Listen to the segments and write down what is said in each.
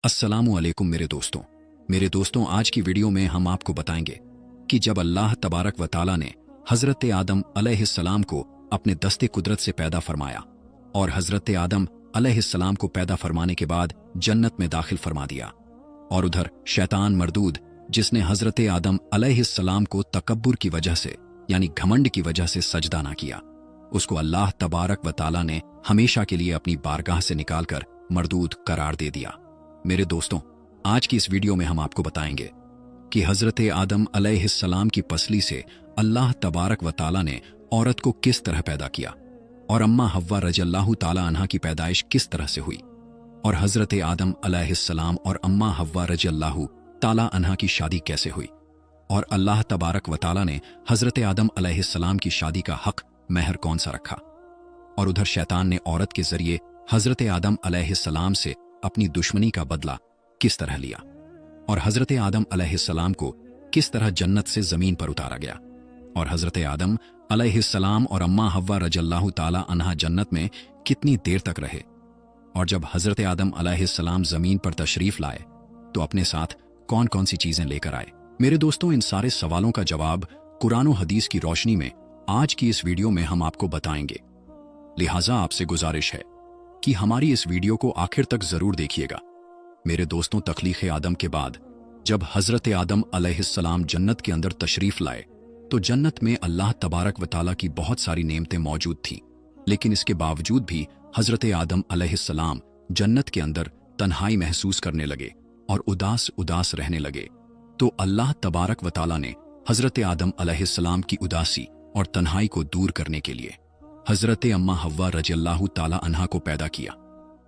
अस्सलामु अलैकुम मेरे दोस्तों आज की वीडियो में हम आपको बताएंगे कि जब अल्लाह तबारक व ताला ने हजरत आदम अलैहिस्सलाम को अपने दस्ते कुदरत से पैदा फरमाया और हजरत आदम अलैहिस्सलाम को पैदा फरमाने के बाद जन्नत में दाखिल फरमा दिया, और उधर शैतान मरदूद जिसने हजरत आदम अलैहिस्सलाम को तकब्बुर की वजह से यानी घमंड की वजह से सजदा ना किया, उसको अल्लाह तबारक व ताला ने हमेशा के लिए अपनी बारगाह से निकालकर मरदूद करार दे दिया। मेरे दोस्तों आज की इस वीडियो में हम आपको बताएंगे कि हजरत आदम अलैहिस्सलाम की पसली से अल्लाह तबारक व ताला ने औरत को किस तरह पैदा किया और अम्मा हव्वा रज़ियल्लाहु ताला अन्हा की पैदाइश किस तरह से हुई, और हजरत आदम अलैहिस्सलाम और अम्मा हव्वा रज़ियल्लाहु ताला अन्हा की शादी कैसे हुई, और अल्लाह तबारक व ताला ने हजरत आदम अलैहिस्सलाम की शादी का हक महर कौन सा रखा, और उधर शैतान ने औरत के जरिए हजरत आदम अलैहिस्सलाम से अपनी दुश्मनी का बदला किस तरह लिया, और हजरत आदम अलैहिस्सलाम को किस तरह जन्नत से जमीन पर उतारा गया, और हजरत आदम अलैहिस्सलाम और अम्मा हव्वा रज़ियल्लाहु ताला अन्हा जन्नत में कितनी देर तक रहे, और जब हजरत आदम अलैहिस्सलाम जमीन पर तशरीफ लाए तो अपने साथ कौन कौन सी चीजें लेकर आए। मेरे दोस्तों इन सारे सवालों का जवाब कुरान और हदीस की रोशनी में आज की इस वीडियो में हम आपको बताएंगे। लिहाजा आपसे गुजारिश है कि हमारी इस वीडियो को आखिर तक जरूर देखिएगा। मेरे दोस्तों तख्लीक आदम के बाद जब हजरत आदम अलैहिस्सलाम जन्नत के अंदर तशरीफ लाए तो जन्नत में अल्लाह तबारक व ताला की बहुत सारी नेमतें मौजूद थीं, लेकिन इसके बावजूद भी हजरत आदम अलैहिस्सलाम जन्नत के अंदर तन्हाई महसूस करने लगे और उदास उदास रहने लगे। तो अल्लाह तबारक व ताला ने हजरत आदम अलैहिस्सलाम की उदासी और तन्हाई को दूर करने के लिए हजरत अम्मा हव्वा रज़ियल्लाहु ताला अन्हा को पैदा किया।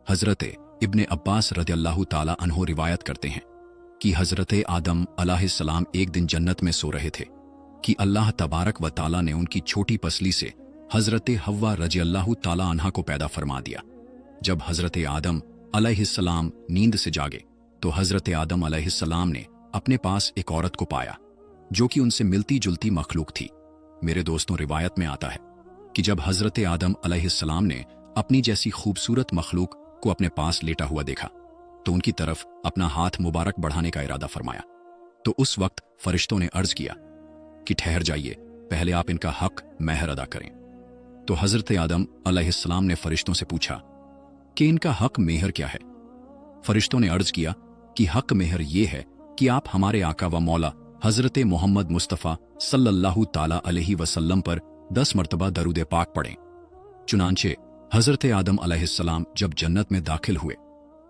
हजरत इब्ने अब्बास रज़ियल्लाहु ताला अन्हो रिवायत करते हैं कि हजरत आदम अलैहिस्सलाम एक दिन जन्नत में सो रहे थे कि अल्लाह तबारक व ताला ने उनकी छोटी पसली से हजरत हव्वा रज़ियल्लाहु ताला अन्हा को पैदा फरमा दिया। जब हजरत आदम अलैहिस्सलाम नींद से जागे तो हजरत आदम अलैहिस्सलाम ने अपने पास एक औरत को पाया जो कि उनसे मिलती जुलती मखलूक थी। मेरे दोस्तों रिवायत में आता है कि जब हजरत आदम अलैहिस्सलाम ने अपनी जैसी खूबसूरत मखलूक को अपने पास लेटा हुआ देखा तो उनकी तरफ अपना हाथ मुबारक बढ़ाने का इरादा फरमाया। तो उस वक्त फरिश्तों ने अर्ज किया कि ठहर जाइए, पहले आप इनका हक महर अदा करें। तो हजरत आदम अलैहिस्सलाम ने फरिश्तों से पूछा कि इनका हक मेहर क्या है। फरिश्तों ने अर्ज किया कि हक मेहर ये है कि आप हमारे आका व मौला हजरत मोहम्मद मुस्तफ़ा सल्लल्लाहु ताला अलैहि वसल्लम पर 10 मरतबा दरूद पाक पढ़ें। चुनांचे हजरत आदम अलैहिस्सलाम जब जन्नत में दाखिल हुए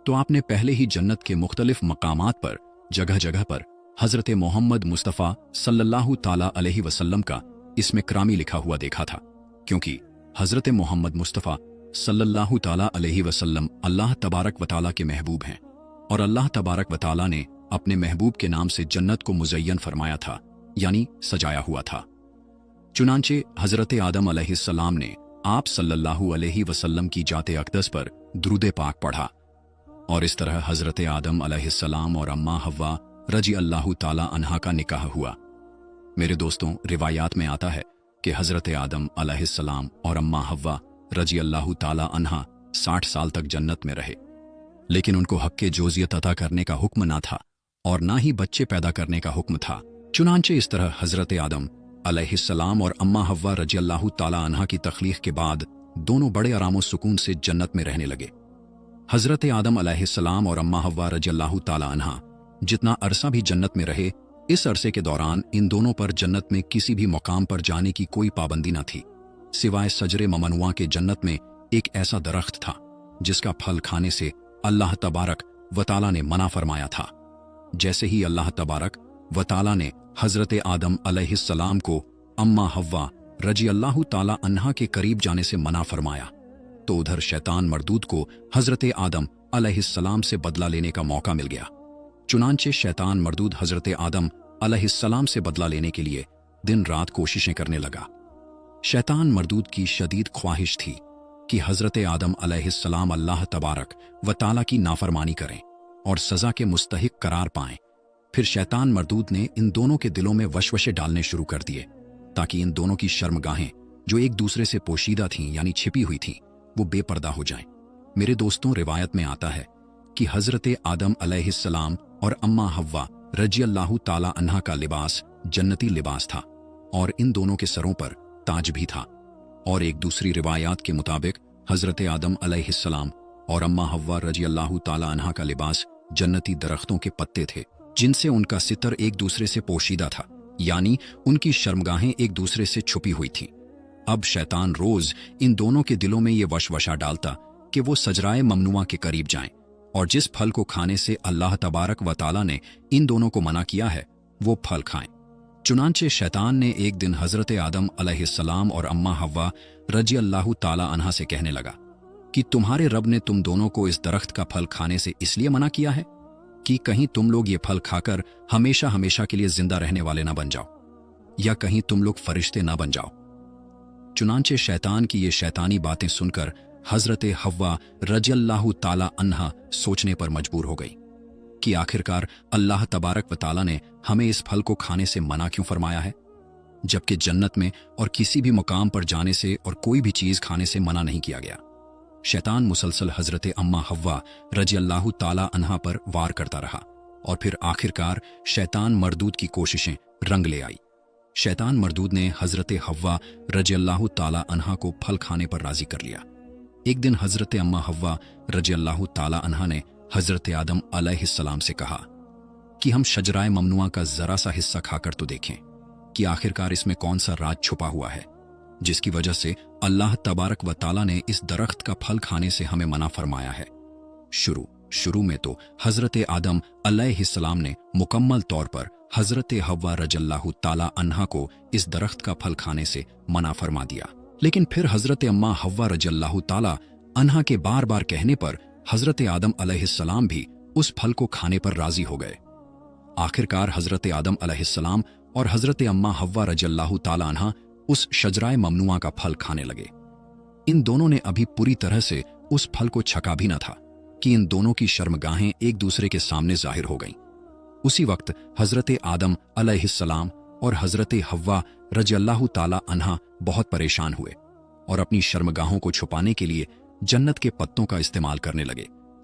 तो आपने पहले ही जन्नत के मुख्तलिफ मकामात पर जगह जगह पर हजरत मोहम्मद मुस्तफ़ा सल्लल्लाहु ताला अलैहि वसल्लम का इसमें क्रामी लिखा हुआ देखा था, क्योंकि हजरत मोहम्मद मुस्तफ़ा सल्लल्लाहु ताला अलैहि वसल्लम अल्लाह तबारक व ताला के महबूब हैं, और अल्लाह तबारक व ताला ने अपने महबूब के नाम से जन्नत को मुज़य्यन फरमाया था, यानी सजाया हुआ था। चुनांचे हजरत आदम अलैहिस्सलाम ने आप सल्लल्लाहु अलैहि वसल्लम की जाते अक़दस पर दुरूद पाक पढ़ा, और इस तरह हजरत आदम अलैहिस्सलाम और अम्मा हव्वा रज़ियल्लाहु ताला अन्हा का निकाह हुआ। मेरे दोस्तों रिवायात में आता है कि हजरत आदम अलैहिस्सलाम और अम्मा हव्वा रज़ियल्लाहु ताला अन्हा 60 साल तक जन्नत में रहे, लेकिन उनको हक़ जोजियत अता करने का हुक्म ना था और ना ही बच्चे पैदा करने का हुक्म था। चुनांचे इस तरह हजरत आदम अलैहिस्सलाम और अम्मा हव्वा रज़ियल्लाहु ताला अन्हा की तख्लीक के बाद दोनों बड़े आराम और सुकून से जन्नत में रहने लगे। हजरत आदम अलैहिस्सलाम और अम्मा हव्वा रज़ियल्लाहु ताला अन्हा जितना अरसा भी जन्नत में रहे, इस अरसे के दौरान इन दोनों पर जन्नत में किसी भी मकाम पर जाने की कोई पाबंदी न थी, सिवाय सजरे ममनुआ के जन्नत में एक ऐसा दरख्त था जिसका फल खाने से अल्लाह तबारक व ताला ने मना फरमाया था। जैसे ही अल्लाह तबारक व ताला ने हजरत आदम अलैहिस्सलाम को अम्मा हव्वा रज़ियल्लाहु ताला अन्हा के करीब जाने से मना फरमाया तो उधर शैतान मरदूद को हजरत आदम अलैहिस्सलाम से बदला लेने का मौका मिल गया। चुनांचे शैतान मरदूद हजरत आदम अलैहिस्सलाम से बदला लेने के लिए दिन रात कोशिशें करने लगा। शैतान मरदूद की शदीद ख्वाहिश थी कि हजरत आदम अलैहिस्सलाम अल्लाह तबारक व ताला की नाफरमानी करें और सजा के मुस्तहिक करार पाएं। फिर शैतान मरदूद ने इन दोनों के दिलों में वशवशे डालने शुरू कर दिए ताकि इन दोनों की शर्मगाहें जो एक दूसरे से पोशीदा थीं यानी छिपी हुई थीं वो बेपर्दा हो जाएं। मेरे दोस्तों रिवायत में आता है कि हजरत आदम अलैहिस्सलाम और अम्मा हव्वा रजी अल्लाह ताला अन्हा का लिबास जन्नती लिबास था और इन दोनों के सरों पर ताज भी था। और एक दूसरी रिवायात के मुताबिक हजरत आदम अलैहिस्सलाम और अम्मा हव्वा रजी अल्लाह ताला अन्हा का लिबास जन्नती दरख्तों के पत्ते थे, जिनसे उनका सितर एक दूसरे से पोशीदा था, यानी उनकी शर्मगाहें एक दूसरे से छुपी हुई थीं। अब शैतान रोज इन दोनों के दिलों में ये वशवशा डालता कि वो सजराए ममनुआ के करीब जाएं और जिस फल को खाने से अल्लाह तबारक व ताला ने इन दोनों को मना किया है वो फल खाएं। चुनांचे शैतान ने एक दिन हजरत आदम अलैहिस्सलाम और अम्मा हव्वा रजी अल्लाह ताला अन्हा से कहने लगा कि तुम्हारे रब ने तुम दोनों को इस दरख्त का फल खाने से इसलिए मना किया है कि कहीं तुम लोग ये फल खाकर हमेशा हमेशा के लिए जिंदा रहने वाले ना बन जाओ, या कहीं तुम लोग फरिश्ते ना बन जाओ। चुनांचे शैतान की ये शैतानी बातें सुनकर हजरत हव्वा रजी अल्लाह ताला अन्हा सोचने पर मजबूर हो गई कि आखिरकार अल्लाह तबारक व ताला ने हमें इस फल को खाने से मना क्यों फरमाया है, जबकि जन्नत में और किसी भी मुकाम पर जाने से और कोई भी चीज खाने से मना नहीं किया गया। शैतान मुसलसल हजरत अम्मा हव्वा रजी अल्लाह ताला अन्हा पर वार करता रहा और फिर आखिरकार शैतान मरदूद की कोशिशें रंग ले आई। शैतान मरदूद ने हजरत हव्वा रजी अल्लाह ताला अन्हा को फल खाने पर राजी कर लिया। एक दिन हजरत अम्मा हव्वा रजी अल्लाह ताला अन्हा ने हजरत आदम अलैहिस्सलाम से कहा कि हम शजराए ममनुआ का जरा सा हिस्सा खाकर तो देखें कि आखिरकार इसमें कौन सा राज छुपा हुआ है, जिसकी वजह से अल्लाह तबारक व ताला ने इस दरख्त का फल खाने से हमें मना फरमाया है। शुरू में तो हजरत आदम अलैहिस्सलाम ने मुकम्मल तौर पर हजरत हव्वा रजल्लाहु ताला अन्हा को इस दरख्त का फल खाने से मना फरमा दिया, लेकिन फिर हजरत अम्मा हव्वा रजल्लाहु ताला अन्हा के बार बार कहने पर हजरत आदम अलैहिस्सलाम भी उस फल को खाने पर राजी हो गए। आखिरकार हजरत आदम अलैहिस्सलाम और हजरत अम्मा हव्वा रजल्लाहु ताला अन्हा उस शजराए ममनुआ का फल खाने लगे। इन दोनों ने अभी पूरी तरह से उस फल को छका भी न था कि इन दोनों की शर्मगाहें एक दूसरे के सामने जाहिर हो गईं। उसी वक्त हजरत आदम अलैहिस्सलाम और हजरत हव्वा रज़ियल्लाहु ताला अन्हा बहुत परेशान हुए और अपनी शर्मगाहों को छुपाने के लिए जन्नत के पत्तों का इस्तेमाल करने लगे,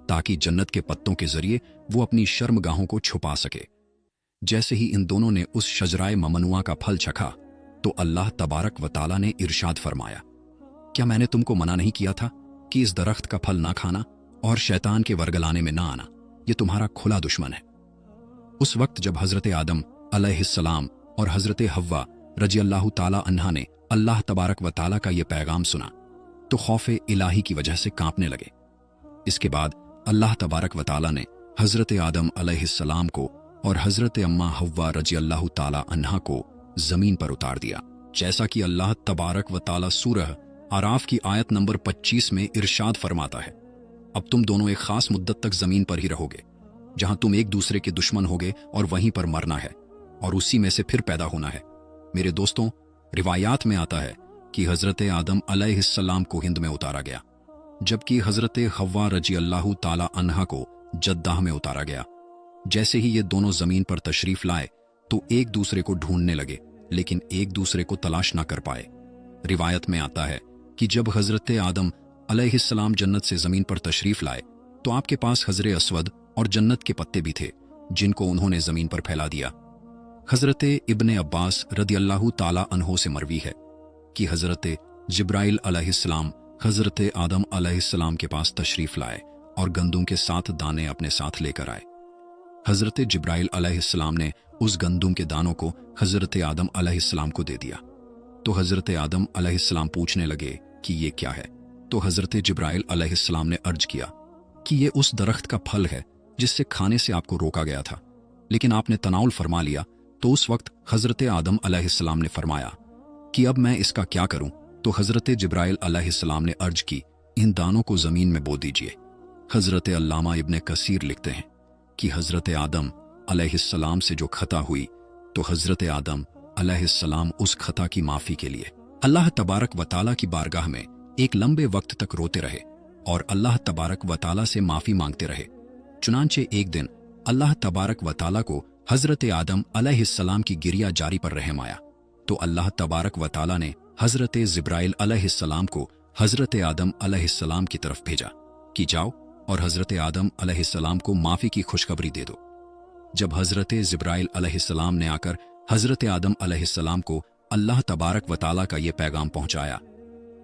ताकि जन्नत के पत्तों के जरिए वो अपनी शर्मगाहों को छुपा सके। जैसे ही इन दोनों ने उस शजराए ममनुआ का फल चखा तो अल्लाह तबारक व ताला ने इरशाद फरमाया, क्या मैंने तुमको मना नहीं किया था कि इस दरख्त का फल ना खाना और शैतान के वर्गलाने में ना आना? ये तुम्हारा खुला दुश्मन है। उस वक्त जब हजरत आदम अलैहिस्सलाम और हजरत हव्वा रज़ियल्लाहु ताला अन्हा ने अल्लाह तबारक व ताला का ये पैगाम सुना तो खौफे इलाही की वजह से कांपने लगे। इसके बाद अल्लाह तबारक व ताला ने हजरत आदम अलैहिस्सलाम को और हजरत अम्मा हव्वा रज़ियल्लाहु ताला अन्हा को जमीन पर उतार दिया, जैसा कि अल्लाह तबारक व ताला सूरह आराफ की आयत नंबर 25 में इरशाद फरमाता है, अब तुम दोनों एक खास मुद्दत तक जमीन पर ही रहोगे, जहां तुम एक दूसरे के दुश्मन होगे और वहीं पर मरना है और उसी में से फिर पैदा होना है। मेरे दोस्तों, रिवायात में आता है कि हजरत आदम अलैहिस्सलाम को हिंद में उतारा गया, जबकि हजरत हव्वा रज़ियल्लाहु ताला अन्हा को जद्दाह में उतारा गया। जैसे ही ये दोनों जमीन पर तशरीफ लाए तो एक दूसरे को ढूंढने लगे, लेकिन एक दूसरे को तलाश ना कर पाए। रिवायत में आता है कि जब हजरत आदम अलैहिस्सलाम जन्नत से जमीन पर तशरीफ लाए तो आपके पास हजरे अस्वद और जन्नत के पत्ते भी थे, जिनको उन्होंने जमीन पर फैला दिया। हजरत इब्ने अब्बास रदियल्लाहु ताला अन्हो से मरवी है कि हजरत जिब्राइल अलैहिस्सलाम हजरत आदम अलैहिस्सलाम के पास तशरीफ लाए और गंदुम के 7 दाने अपने साथ लेकर आए। हजरत जिब्राइल अलैहिस्सलाम ने उस गंदुम के दानों को हजरत आदम अलैहिस्सलाम को दे दिया तो हजरत आदम अलैहिस्सलाम पूछने लगे कि ये क्या है? तो हजरत जिब्राइल अलैहिस्सलाम ने अर्ज किया कि ये उस दरख्त का फल है जिससे खाने से आपको रोका गया था, लेकिन आपने तनाउल फरमा लिया। तो उस वक्त हजरत आदम अलैहिस्सलाम ने फरमाया कि अब मैं इसका क्या करूं? तो हजरत जिब्राइल अलैहिस्सलाम ने अर्ज की, इन दानों को जमीन में बो दीजिए। हजरत अल्लामा इब्ने कसीर लिखते हैं कि हजरत आदम अलैहिस्सलाम से जो खता हुई तो हजरत आदम अलैहिस्सलाम उस खता की माफी के लिए अल्लाह तबारक व ताला की बारगाह में एक लंबे वक्त तक रोते रहे और अल्लाह तबारक व ताला से माफी मांगते रहे। चुनांचे एक दिन अल्लाह तबारक व ताला को हजरत आदम अलैहिस्सलाम की गिरिया जारी पर रहम आया तो अल्लाह तबारक व ताला ने हजरत जिब्राइल अलैहिस्सलाम को हजरत आदम अलैहिस्सलाम की तरफ भेजा कि जाओ और हज़रत आदम अलैहिस्सलाम को माफ़ी की खुशखबरी दे दो। जब हज़रत जिब्राइल अलैहिस्सलाम ने आकर हज़रत आदम अलैहिस्सलाम को अल्लाह तबारक व तआला का ये पैगाम पहुंचाया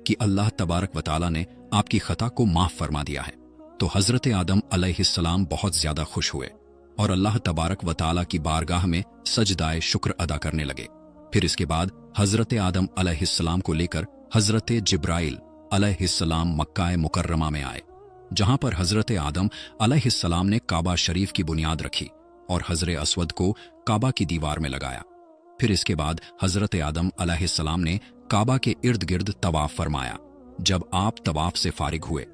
कि अल्लाह तबारक व तआला ने आपकी खता को माफ़ फरमा दिया है, तो हज़रत आदम अलैहिस्सलाम बहुत ज़्यादा खुश हुए और अल्लाह तबारक व तआला की बारगाह में सजदाए शुक्र अदा करने लगे। फिर इसके बाद हज़रत आदम अलैहिस्सलाम को लेकर हज़रत जिब्राइल अलैहिस्सलाम मक्का मुकर्रमा में आए, जहां पर हज़रत आदम अलैहिस्सलाम ने काबा शरीफ की बुनियाद रखी और हज़र अस्वद को काबा की दीवार में लगाया। फिर इसके बाद हज़रत आदम अलैहिस्सलाम ने काबा के इर्द गिर्द तवाफ फरमाया। जब आप तवाफ से फारिग हुए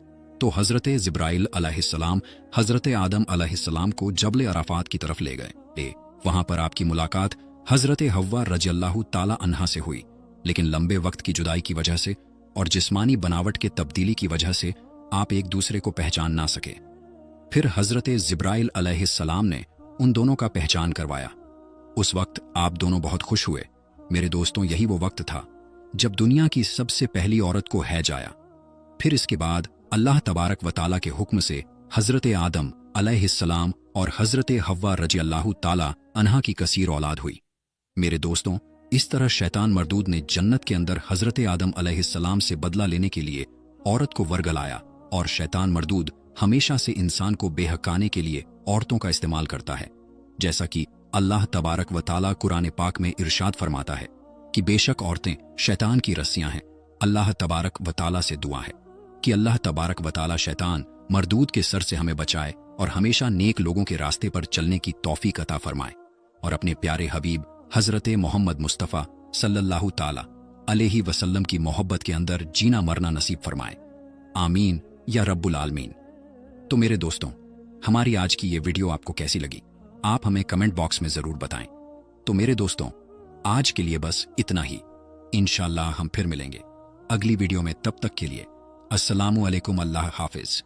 तो हज़रत जिब्राइल अलैहिस्सलाम हज़रत आदम अलैहिस्सलाम को जबल अराफात की तरफ ले गए। वहां पर आपकी मुलाकात हज़रत हव्वा रज़ियल्लाहु ताला अन्हा से हुई, लेकिन लंबे वक्त की जुदाई की वजह से और जिस्मानी बनावट के तब्दीली की वजह से आप एक दूसरे को पहचान ना सके। फिर हज़रत जिब्राइल अलैहिस्सलाम ने उन दोनों का पहचान करवाया। उस वक्त आप दोनों बहुत खुश हुए। मेरे दोस्तों, यही वो वक्त था जब दुनिया की सबसे पहली औरत को हैज आया। फिर इसके बाद अल्लाह तबारक व तआला के हुक्म से हज़रत आदम अलैहिस्सलाम और हज़रत हव्वा रज़ियल्लाहु ताला अन्हा की कसीर औलाद हुई। मेरे दोस्तों, इस तरह शैतान मरदूद ने जन्नत के अंदर हज़रत आदम अलैहिस्सलाम से बदला लेने के लिए औरत को वरगलाया, और शैतान मरदूद हमेशा से इंसान को बेहकाने के लिए औरतों का इस्तेमाल करता है। जैसा कि अल्लाह तबारक व तआला कुरान पाक में इरशाद फरमाता है कि बेशक औरतें शैतान की रस्सियां हैं। अल्लाह तबारक व तआला से दुआ है कि अल्लाह तबारक व तआला शैतान मरदूद के सर से हमें बचाए और हमेशा नेक लोगों के रास्ते पर चलने की तौफीक अता फरमाए, और अपने प्यारे हबीब हज़रत मोहम्मद मुस्तफ़ा सल्लल्लाहु ताला अलैहि वसल्लम की मोहब्बत के अंदर जीना मरना नसीब फरमाए। आमीन या रब्बुल आलमीन। तो मेरे दोस्तों, हमारी आज की ये वीडियो आपको कैसी लगी, आप हमें कमेंट बॉक्स में ज़रूर बताएं। तो मेरे दोस्तों, आज के लिए बस इतना ही। इंशाअल्लाह हम फिर मिलेंगे अगली वीडियो में। तब तक के लिए अस्सलामु अलैकुम, अल्लाह हाफिज़।